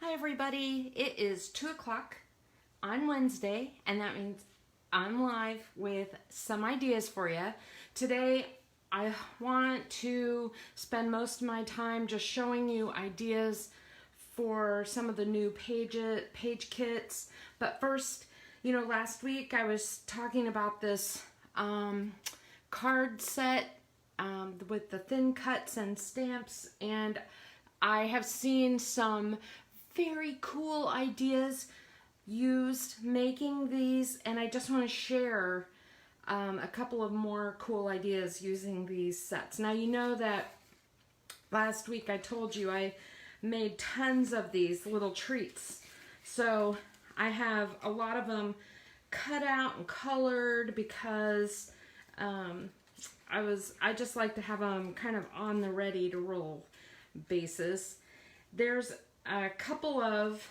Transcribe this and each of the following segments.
Hi everybody, it is 2 o'clock on Wednesday, and that means I'm live with some ideas for you. Today I want to spend most of my time just showing you ideas for some of the new page kits. But first, last week I was talking about this card set with the thin cuts and stamps, and I have seen some very cool ideas used making these, and I just want to share a couple of more cool ideas using these sets. Now, you know that last week I told you I made tons of these little treats, so I have a lot of them cut out and colored because I just like to have them kind of on the ready to roll basis. There's a couple of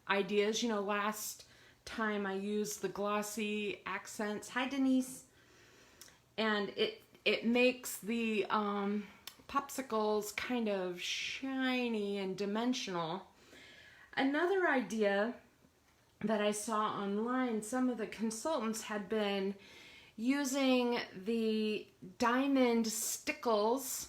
ideas. Last time I used the glossy accents. Hi, Denise. And it makes the popsicles kind of shiny and dimensional. Another idea that I saw online, some of the consultants had been using the diamond Stickles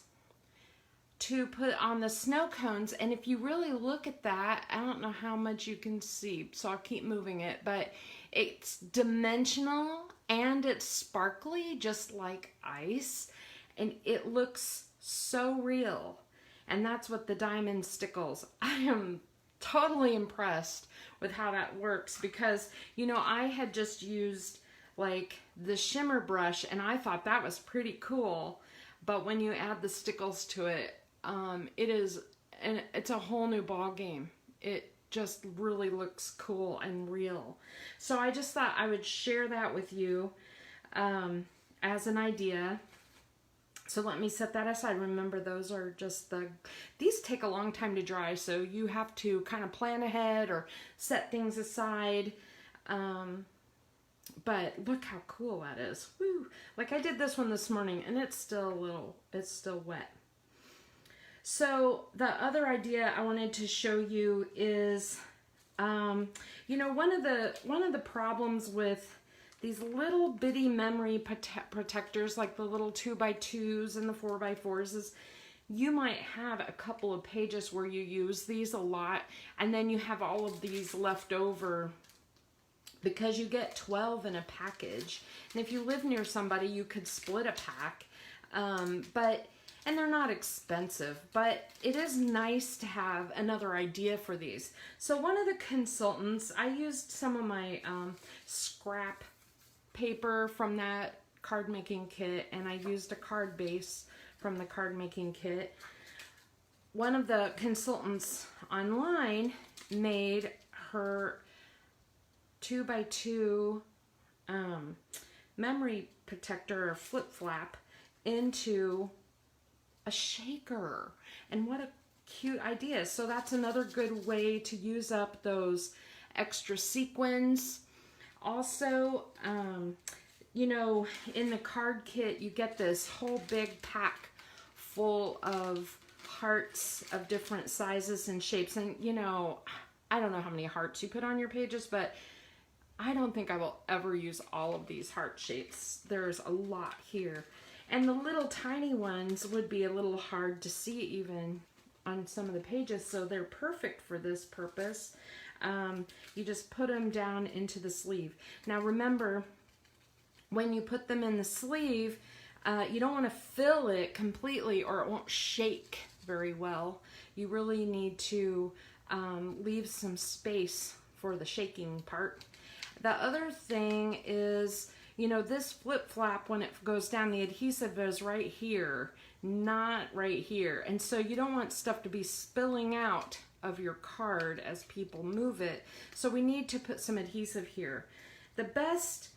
to put on the snow cones, and if you really look at that, I don't know how much you can see, so I'll keep moving it, but it's dimensional and it's sparkly just like ice, and it looks so real. And that's what the diamond Stickles. I am totally impressed with how that works, because I had just used like the shimmer brush and I thought that was pretty cool, but when you add the Stickles to it, it's a whole new ball game. It just really looks cool and real. So I just thought I would share that with you as an idea. So let me set that aside. Remember, those are just these take a long time to dry, so you have to kind of plan ahead or set things aside. But look how cool that is. Woo! Like, I did this one this morning and it's still wet. So the other idea I wanted to show you is, one of the problems with these little bitty memory protectors, like the little 2x2s and the 4x4s, is you might have a couple of pages where you use these a lot, and then you have all of these left over because you get 12 in a package. And if you live near somebody, you could split a pack, and they're not expensive, but it is nice to have another idea for these. So one of the consultants, I used some of my scrap paper from that card making kit, and I used a card base from the card making kit. One of the consultants online made her 2x2 memory protector or flip flap into a shaker, and what a cute idea. So that's another good way to use up those extra sequins. Also, in the card kit you get this whole big pack full of hearts of different sizes and shapes, and I don't know how many hearts you put on your pages, but I don't think I will ever use all of these heart shapes. There's a lot here. And the little tiny ones would be a little hard to see even on some of the pages, so they're perfect for this purpose. You just put them down into the sleeve. Now remember, when you put them in the sleeve, you don't want to fill it completely or it won't shake very well. You really need to leave some space for the shaking part. The other thing is, this flip flap, when it goes down, the adhesive is right here, not right here. And so you don't want stuff to be spilling out of your card as people move it. So we need to put some adhesive here. The best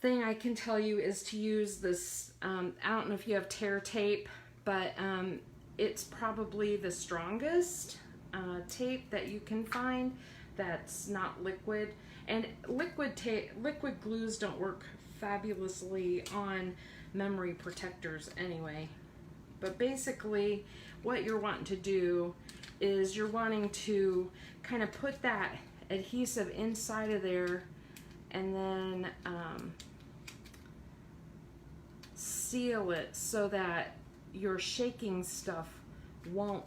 thing I can tell you is to use this, I don't know if you have tear tape, but it's probably the strongest tape that you can find that's not liquid. And liquid glues don't work fabulously on memory protectors anyway. But basically what you're wanting to do is you're wanting to kind of put that adhesive inside of there and then seal it so that your shaking stuff won't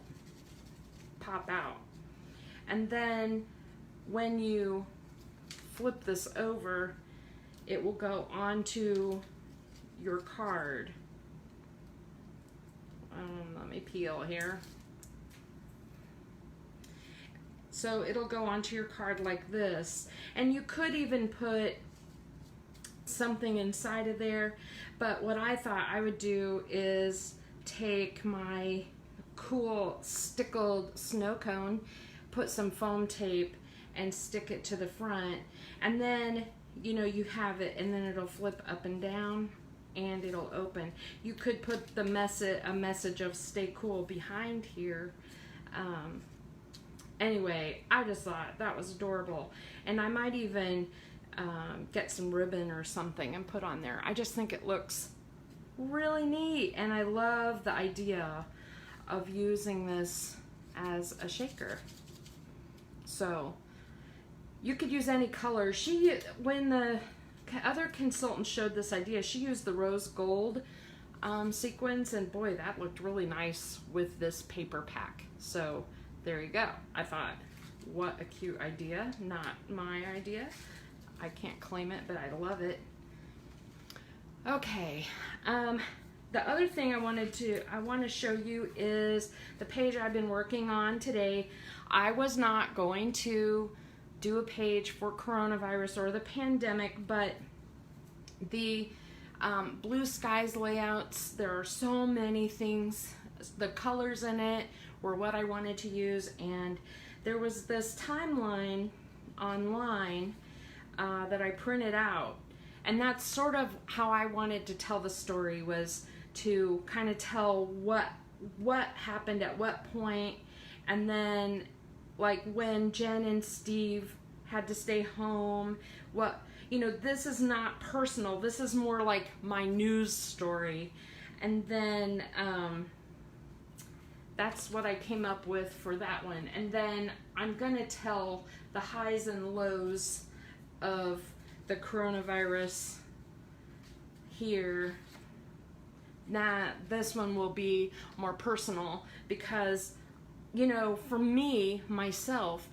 pop out. And then when you flip this over, it will go onto your card. Let me peel here. So it'll go onto your card like this. And you could even put something inside of there, but what I thought I would do is take my cool stickled snow cone, put some foam tape, and stick it to the front, and then you know you have it, and then it'll flip up and down and it'll open. You could put the a message of stay cool behind here. Anyway, I just thought that was adorable, and I might even get some ribbon or something and put on there. I just think it looks really neat, and I love the idea of using this as a shaker. So you could use any color. When the other consultant showed this idea, she used the rose gold sequins, and boy, that looked really nice with this paper pack. So there you go. I thought, what a cute idea. Not my idea. I can't claim it, but I love it. Okay, the other thing I want to show you is the page I've been working on today. I was not going to do a page for coronavirus or the pandemic, but the blue skies layouts, there are so many things. The colors in it were what I wanted to use, and there was this timeline online that I printed out, and that's sort of how I wanted to tell the story, was to kind of tell what happened at what point, and then like when Jen and Steve had to stay home, this is not personal, this is more like my news story. And then that's what I came up with for that one. And then I'm gonna tell the highs and lows of the coronavirus here. Nah, this one will be more personal because, for me, myself,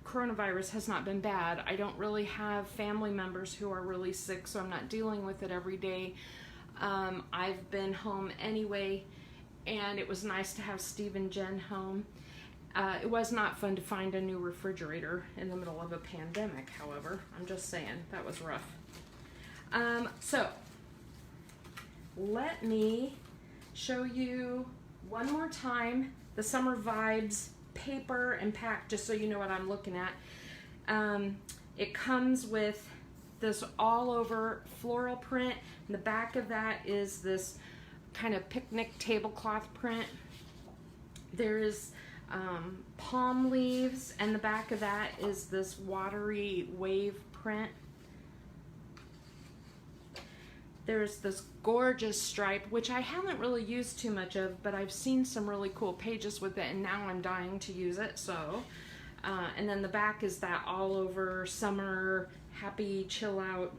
coronavirus has not been bad. I don't really have family members who are really sick, so I'm not dealing with it every day. I've been home anyway, and it was nice to have Steve and Jen home. It was not fun to find a new refrigerator in the middle of a pandemic, however. I'm just saying, that was rough. So, let me show you one more time the Summer Vibes paper and pack, just so you know what I'm looking at. It comes with this all over floral print. And the back of that is this kind of picnic tablecloth print. There's palm leaves, and the back of that is this watery wave print. There's this gorgeous stripe, which I haven't really used too much of, but I've seen some really cool pages with it, and now I'm dying to use it. So, and then the back is that all over summer happy chill out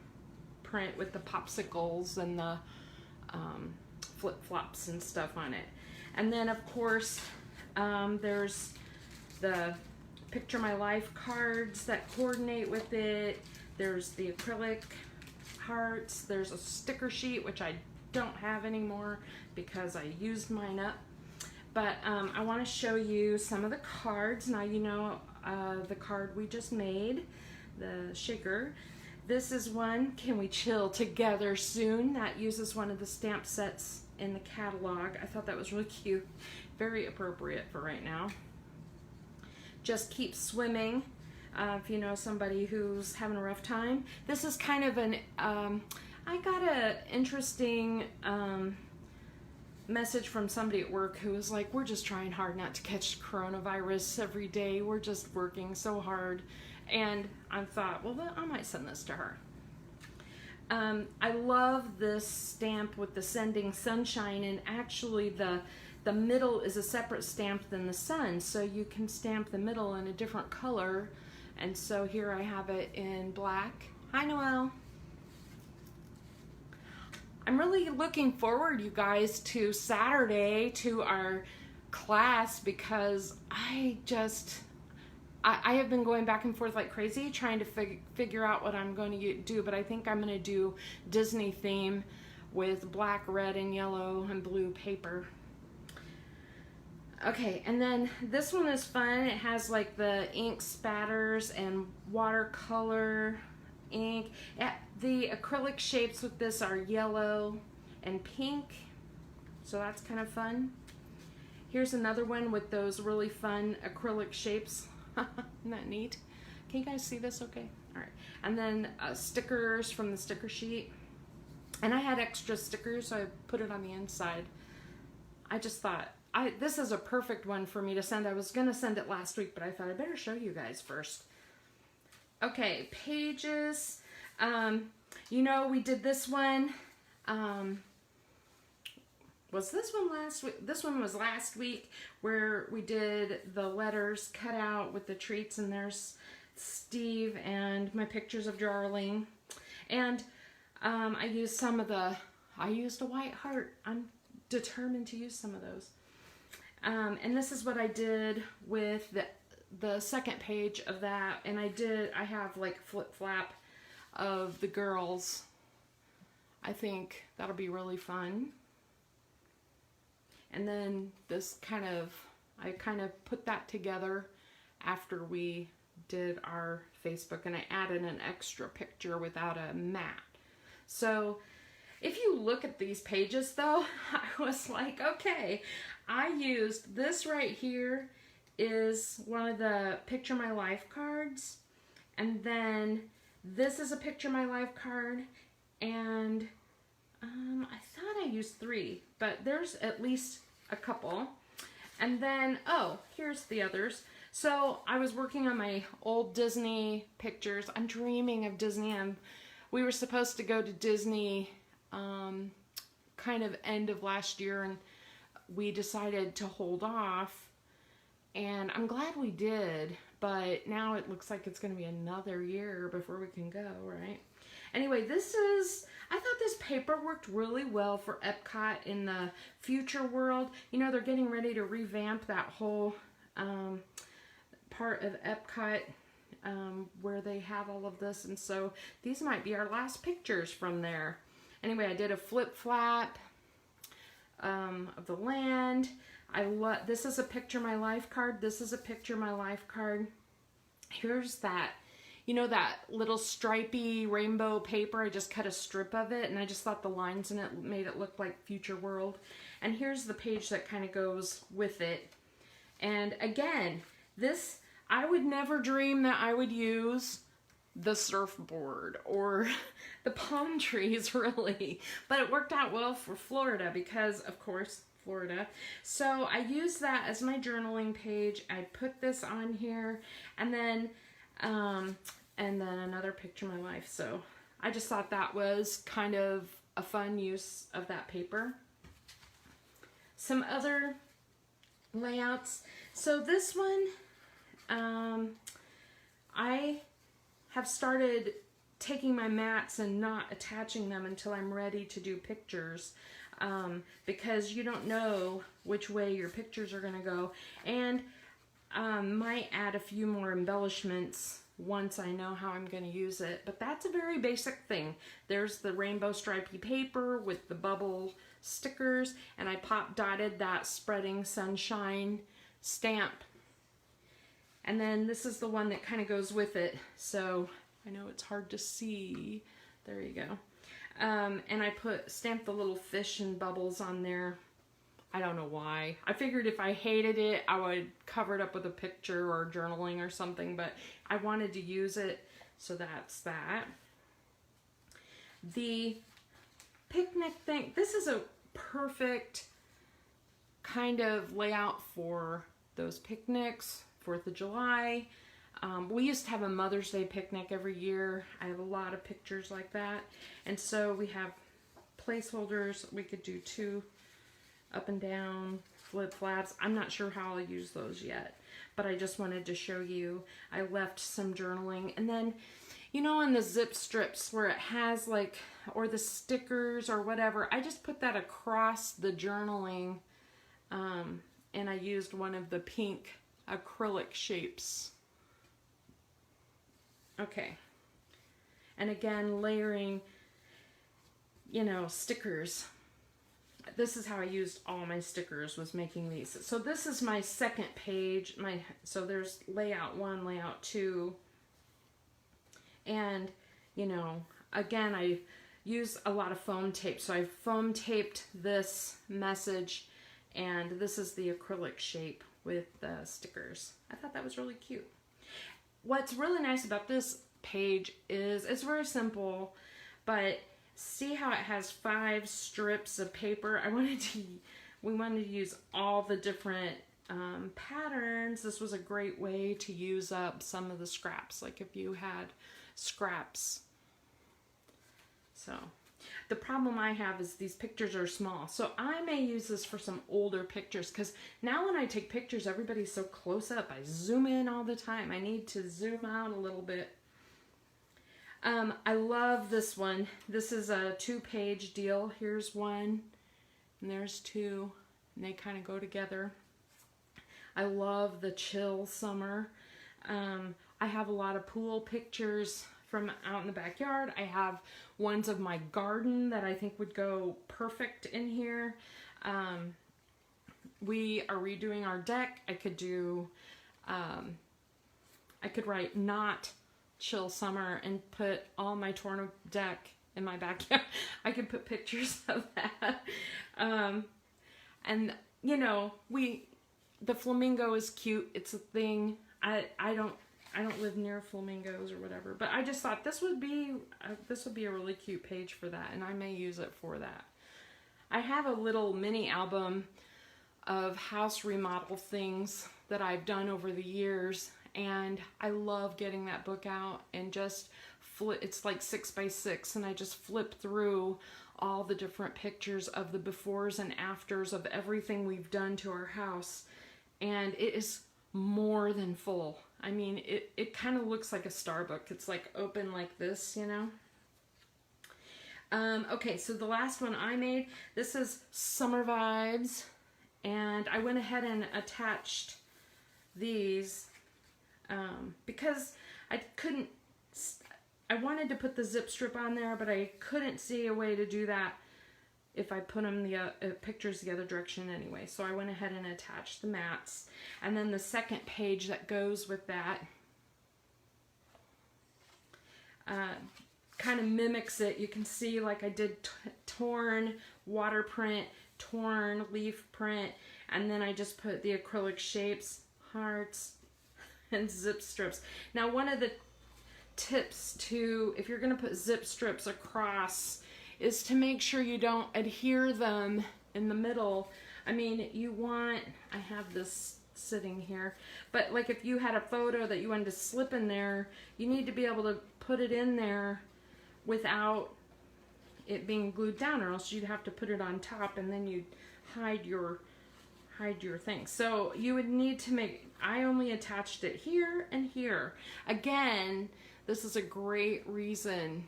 print with the popsicles and the flip-flops and stuff on it. And then of course there's the Picture My Life cards that coordinate with it. There's the acrylic hearts. There's a sticker sheet, which I don't have anymore because I used mine up. But I want to show you some of the cards. Now you know the card we just made, the shaker. This is one, Can We Chill Together Soon? That uses one of the stamp sets in the catalog. I thought that was really cute. Very appropriate for right now. Just Keep Swimming. If you know somebody who's having a rough time. This is kind of an, I got an interesting message from somebody at work who was like, we're just trying hard not to catch coronavirus every day. We're just working so hard. And I thought, well, I might send this to her. I love this stamp with the Sending Sunshine, and actually the the middle is a separate stamp than the sun, so you can stamp the middle in a different color. And so here I have it in black. Hi, Noelle. I'm really looking forward, you guys, to Saturday, to our class, because I have been going back and forth like crazy trying to figure out what I'm going to do, but I think I'm going to do Disney theme with black, red, and yellow and blue paper. Okay, and then this one is fun. It has like the ink spatters and watercolor ink. The acrylic shapes with this are yellow and pink, so that's kind of fun. Here's another one with those really fun acrylic shapes. Isn't that neat? Can you guys see this okay? All right. And then stickers from the sticker sheet. And I had extra stickers, so I put it on the inside. I just thought, this is a perfect one for me to send. I was going to send it last week, but I thought I better show you guys first. Okay, pages. You know, we did this one. Was this one last week? This one was last week, where we did the letters cut out with the treats, and there's Steve and my pictures of Darling. And I used I used a white heart. I'm determined to use some of those. And this is what I did with the second page of that. And I have like flip-flap of the girls. I think that'll be really fun. And then I kind of put that together after we did our Facebook, and I added an extra picture without a mat. So if you look at these pages though, I was like, okay, I used this right here is one of the Picture My Life cards. And then this is a Picture My Life card. And I thought I used 3, but there's at least a couple. And then, oh, here's the others. So I was working on my old Disney pictures. I'm dreaming of Disney. We were supposed to go to Disney kind of end of last year, and we decided to hold off. And I'm glad we did, but now it looks like it's going to be another year before we can go, right? Anyway, I thought this paper worked really well for Epcot in the future world. You know, they're getting ready to revamp that whole part of Epcot where they have all of this. And so these might be our last pictures from there. Anyway, I did a flip-flap of the land. This is a Picture My Life card. This is a Picture My Life card. Here's that. You know that little stripy rainbow paper? I just cut a strip of it, and I just thought the lines in it made it look like Future World. And here's the page that kind of goes with it. And again, I would never dream that I would use the surfboard or the palm trees, really. But it worked out well for Florida because, of course, Florida. So I used that as my journaling page. I put this on here, and then another Picture My Life. So I just thought that was kind of a fun use of that paper. Some other layouts. So this one, I have started taking my mats and not attaching them until I'm ready to do pictures, because you don't know which way your pictures are going to go. And might add a few more embellishments once I know how I'm going to use it, but that's a very basic thing. There's the rainbow stripy paper with the bubble stickers, and I pop dotted that Spreading Sunshine stamp. And then this is the one that kind of goes with it, so I know it's hard to see. There you go. And I stamped the little fish and bubbles on there. I don't know why. I figured if I hated it, I would cover it up with a picture or journaling or something, but I wanted to use it, so that's that. The picnic thing, this is a perfect kind of layout for those picnics, 4th of July. We used to have a Mother's Day picnic every year. I have a lot of pictures like that. And so we have placeholders. We could do 2 up and down, flip flaps. I'm not sure how I'll use those yet, but I just wanted to show you. I left some journaling, and then, you know, on the zip strips where it has like, or the stickers or whatever, I just put that across the journaling, and I used one of the pink acrylic shapes. Okay. And again, layering, you know, stickers. This is how I used all my stickers, was making these. So this is my second page. So there's layout 1, layout 2. And, you know, again, I use a lot of foam tape. So I foam taped this message, and this is the acrylic shape with the stickers. I thought that was really cute. What's really nice about this page is it's very simple, but see how it has 5 strips of paper? We wanted to use all the different patterns. This was a great way to use up some of the scraps, like if you had scraps. So the problem I have is these pictures are small, so I may use this for some older pictures, because now when I take pictures, everybody's so close up. I zoom in all the time. I need to zoom out a little bit. I love this one. This is a 2-page deal. Here's 1, and there's 2, and they kind of go together. I love the chill summer. I have a lot of pool pictures from out in the backyard. I have ones of my garden that I think would go perfect in here. We are redoing our deck. I could do, I could write not chill summer and put all my torn deck in my backyard. I could put pictures of that. And you know, the flamingo is cute. It's a thing. I don't live near flamingos or whatever, but I just thought this would be a really cute page for that, and I may use it for that. I have a little mini album of house remodel things that I've done over the years, and I love getting that book out and just flip. It's like 6 by 6, and I just flip through all the different pictures of the befores and afters of everything we've done to our house, and it is more than full. I mean, it kind of looks like a star book. It's like open like this, you know. Okay, so the last one I made, this is Summer Vibes, and I went ahead and attached these because I wanted to put the zip strip on there, but I couldn't see a way to do that if I put them pictures the other direction anyway. So I went ahead and attached the mats. And then the second page that goes with that kind of mimics it. You can see like I did torn water print, torn leaf print, and then I just put the acrylic shapes, hearts, and zip strips. Now one of the tips to, if you're going to put zip strips across, is to make sure you don't adhere them in the middle. I mean, I have this sitting here, but like if you had a photo that you wanted to slip in there, you need to be able to put it in there without it being glued down, or else you'd have to put it on top, and then you'd hide your thing. So you would need to I only attached it here and here. Again, this is a great reason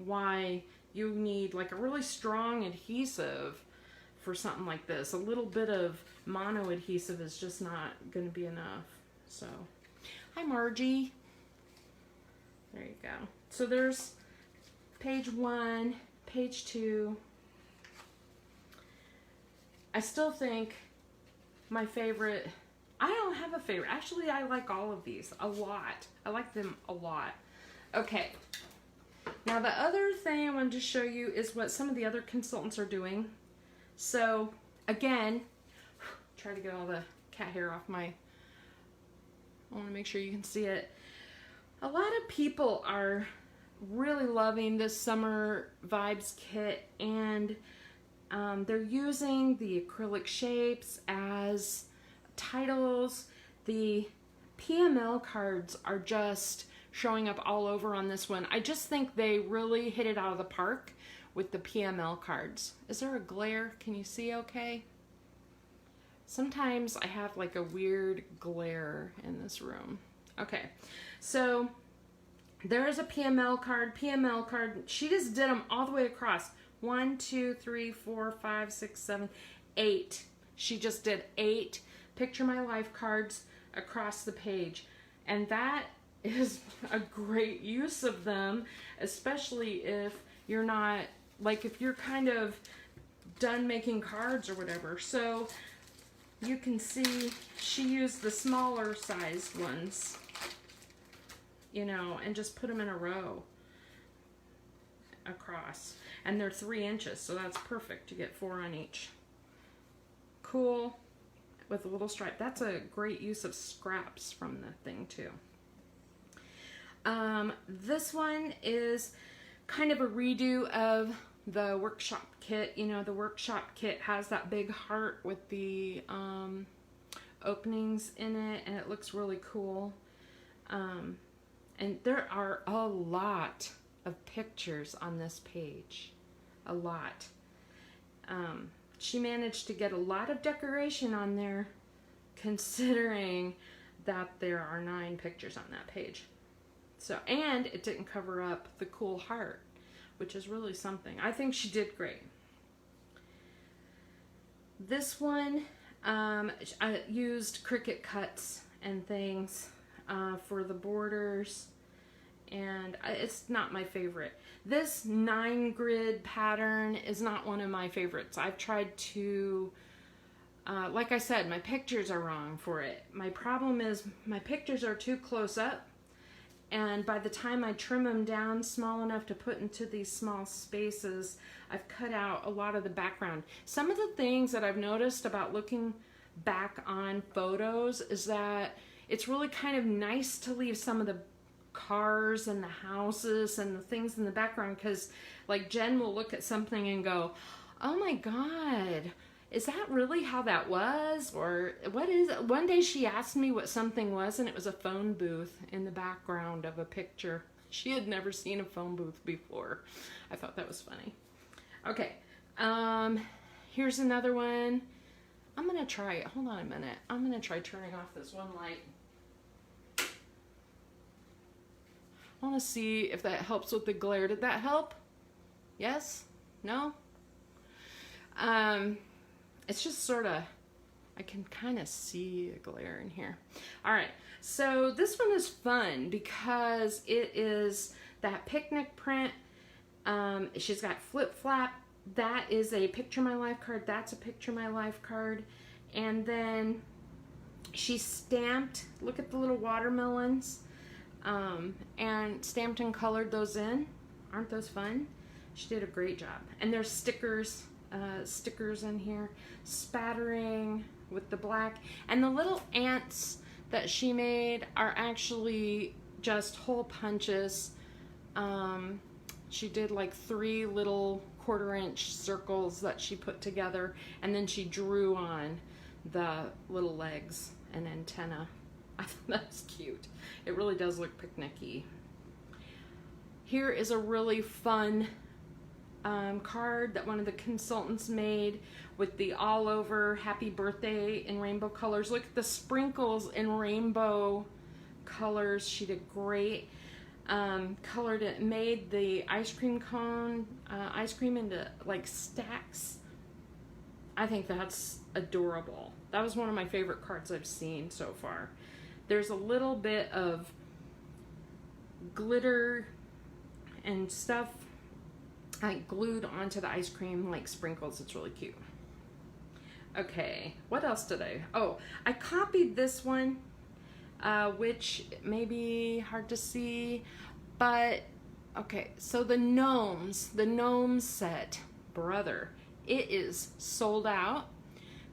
why you need like a really strong adhesive for something like this. A little bit of mono adhesive is just not going to be enough. So, hi Margie. There you go. So there's page 1, page 2. I still think my favorite, I don't have a favorite. Actually, I like all of these a lot. I like them a lot. Okay. Now the other thing I wanted to show you is what some of the other consultants are doing. So again, try to get all the cat hair off I want to make sure you can see it. A lot of people are really loving this Summer Vibes kit, and they're using the acrylic shapes as titles. The PML cards are just showing up all over on this one. I just think they really hit it out of the park with the PML cards. Is there a glare? Can you see okay? Sometimes I have like a weird glare in this room. Okay, so there's a PML card, PML card. She just did them all the way across. 1, 2, 3, 4, 5, 6, 7, 8. She just did 8 Picture My Life cards across the page. And that is a great use of them, especially if you're not, like if you're kind of done making cards or whatever. So you can see she used the smaller sized ones, you know, and just put them in a row across. And they're 3 inches, so that's perfect. You get 4 on each. Cool. With a little stripe. That's a great use of scraps from the thing too. This one is kind of a redo of the workshop kit. You know, the workshop kit has that big heart with the openings in it, and it looks really cool. And there are a lot of pictures on this page. A lot. She managed to get a lot of decoration on there, considering that there are 9 pictures on that page. So, and it didn't cover up the cool heart, which is really something. I think she did great. This one, I used Cricut cuts and things for the borders, and it's not my favorite. This 9 grid pattern is not one of my favorites. I've tried to, like I said, my pictures are wrong for it. My problem is my pictures are too close up, and by the time I trim them down small enough to put into these small spaces, I've cut out a lot of the background. Some of the things that I've noticed about looking back on photos is that it's really kind of nice to leave some of the cars and the houses and the things in the background, because like Jen will look at something and go, oh my god, is that really how that was? Or what is it? One day she asked me what something was, and it was a phone booth in the background of a picture. She had never seen a phone booth before. I thought that was funny. Okay, here's another one. I'm gonna try it. Hold on a minute. I'm gonna try turning off this one light. I want to see if that helps with the glare. Did that help? Yes? No? It's just sort of, I can kind of see a glare in here. All right, so this one is fun because it is that picnic print. She's got flip flap. That is a Picture My Life card. That's a Picture My Life card. And then she stamped, look at the little watermelons, and stamped and colored those in. Aren't those fun? She did a great job. And there's stickers in here, spattering with the black. And the little ants that she made are actually just hole punches. She did like 3 little 1/4-inch circles that she put together, and then she drew on the little legs and antenna. I thought that was cute. It really does look picnicky. Here is a really fun card that one of the consultants made with the all over happy birthday in rainbow colors. Look at the sprinkles in rainbow colors. She did great. Colored it, made the ice cream cone, ice cream into like stacks. I think that's adorable. That was one of my favorite cards I've seen so far. There's a little bit of glitter and stuff like glued onto the ice cream like sprinkles. It's really cute. Okay, what else did I copied this one, which may be hard to see, but okay, so the gnomes set, brother, it is sold out.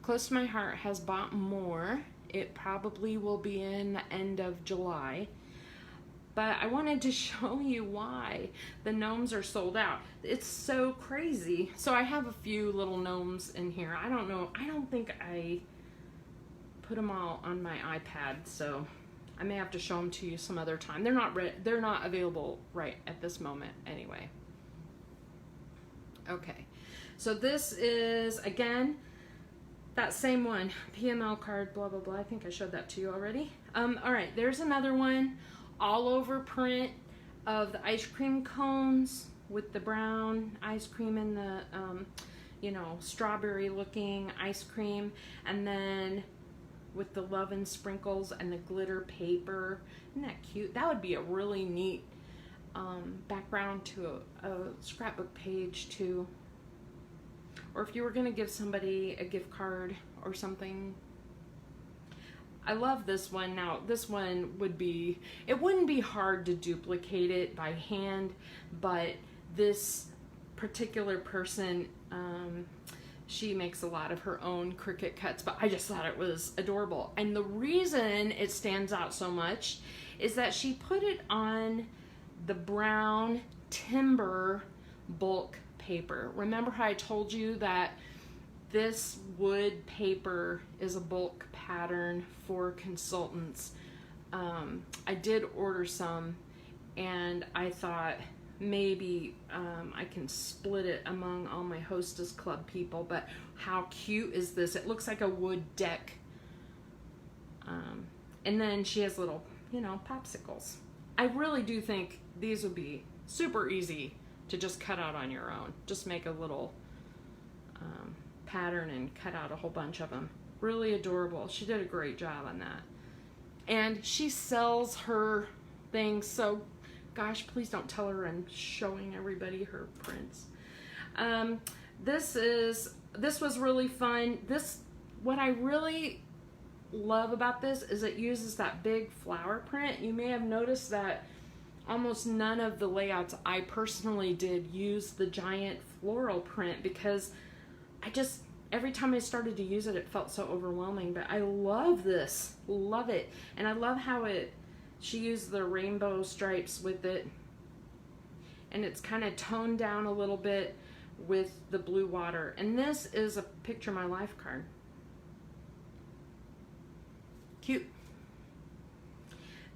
Close to My Heart has bought more. It probably will be in the end of July. But I wanted to show you why the gnomes are sold out. It's so crazy. So I have a few little gnomes in here. I don't know. I don't think I put them all on my iPad, so I may have to show them to you some other time. They're not available right at this moment anyway. Okay. So this is, again, That same one, PML card, blah, blah, blah. I think I showed that to you already. All right, there's another one, all over print of the ice cream cones with the brown ice cream and the, you know, strawberry looking ice cream. And then with the love and sprinkles and the glitter paper. Isn't that cute? That would be a really neat background to a scrapbook page too. Or if you were going to give somebody a gift card or something. I love this one. Now, this one would be, it wouldn't be hard to duplicate it by hand, but this particular person, she makes a lot of her own Cricut cuts, but I just thought it was adorable. And the reason it stands out so much is that she put it on the brown timber bulk paper. Remember how I told you that this wood paper is a bulk pattern for consultants? I did order some, and I thought maybe I can split it among all my Hostess Club people, but how cute is this? It looks like a wood deck. And then she has little, you know, popsicles. I really do think these would be super easy to just cut out on your own. Just make a little pattern and cut out a whole bunch of them. Really adorable. She did a great job on that. And she sells her things, so gosh, please don't tell her I'm showing everybody her prints. This was really fun. What I really love about this is it uses that big flower print. You may have noticed that almost none of the layouts I personally did use the giant floral print, because every time I started to use it, it felt so overwhelming. But I love this, love it. And I love how she used the rainbow stripes with it, and it's kind of toned down a little bit with the blue water. And this is a Picture My Life card. Cute.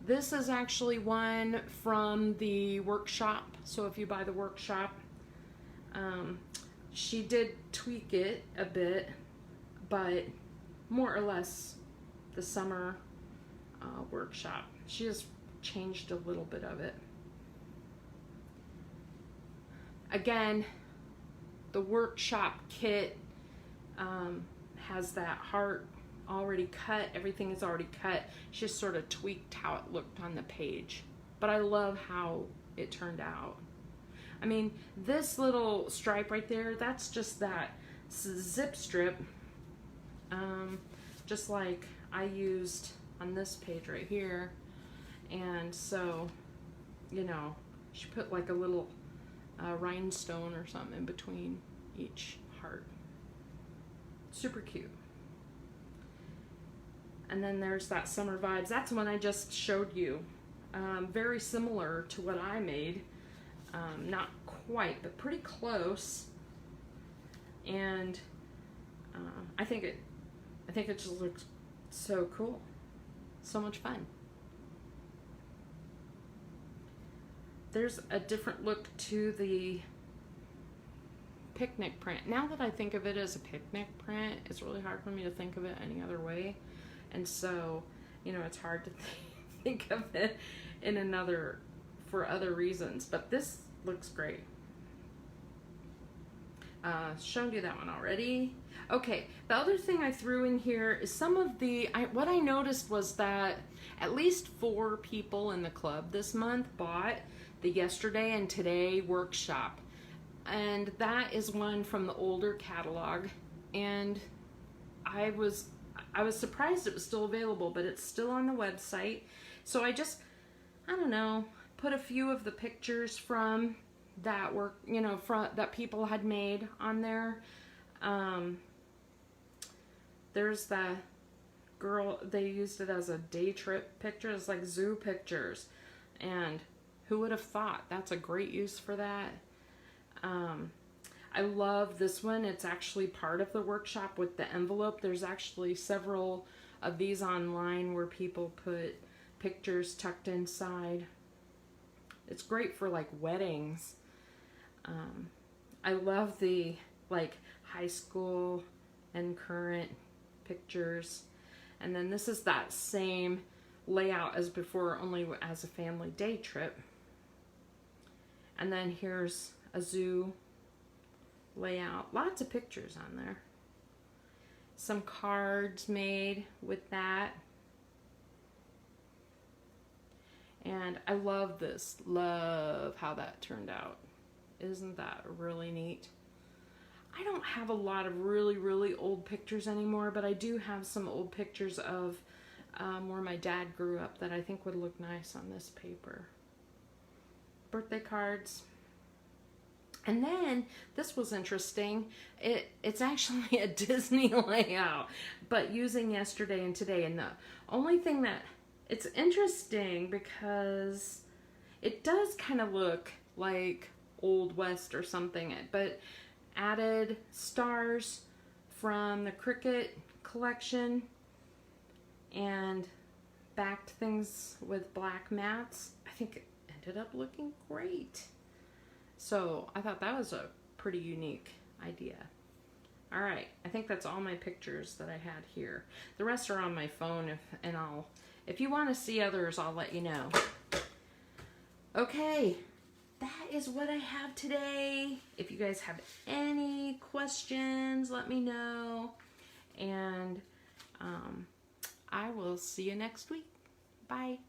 This is actually one from the workshop. So if you buy the workshop, she did tweak it a bit, but more or less the summer workshop. She just changed a little bit of it. Again, the workshop kit has that heart already cut. Everything is already cut. She just sort of tweaked how it looked on the page. But I love how it turned out. I mean, this little stripe right there, that's just that zip strip, just like I used on this page right here. And so, you know, she put like a little rhinestone or something in between each heart. Super cute. And then there's that Summer Vibes. That's one I just showed you. Very similar to what I made. Not quite, but pretty close. And I think it just looks so cool. So much fun. There's a different look to the picnic print. Now that I think of it as a picnic print, it's really hard for me to think of it any other way. And so, you know, it's hard to think of it for other reasons. But this looks great. Shown you that one already. Okay, the other thing I threw in here is some of what I noticed was that at least 4 people in the club this month bought the Yesterday and Today workshop. And that is one from the older catalog. And I was surprised it was still available, but it's still on the website. So I don't know, put a few of the pictures from that work, you know, that people had made on there. There's the girl, they used it as a day trip picture. It's like zoo pictures. And who would have thought? That's a great use for that. I love this one. It's actually part of the workshop with the envelope. There's actually several of these online where people put pictures tucked inside. It's great for like weddings. I love the like high school and current pictures. And then this is that same layout as before, only as a family day trip. And then here's a zoo layout. Lots of pictures on there. Some cards made with that. And I love this. Love how that turned out. Isn't that really neat? I don't have a lot of really old pictures anymore, but I do have some old pictures of where my dad grew up that I think would look nice on this paper. Birthday cards. And then, this was interesting. It's actually a Disney layout, but using yesterday and today. And the only thing that, it's interesting because it does kind of look like Old West or something, but added stars from the Cricut collection and backed things with black mats. I think it ended up looking great. So I thought that was a pretty unique idea. All right, I think that's all my pictures that I had here. The rest are on my phone, if you want to see others, I'll let you know. Okay, that is what I have today. If you guys have any questions, let me know. And I will see you next week. Bye.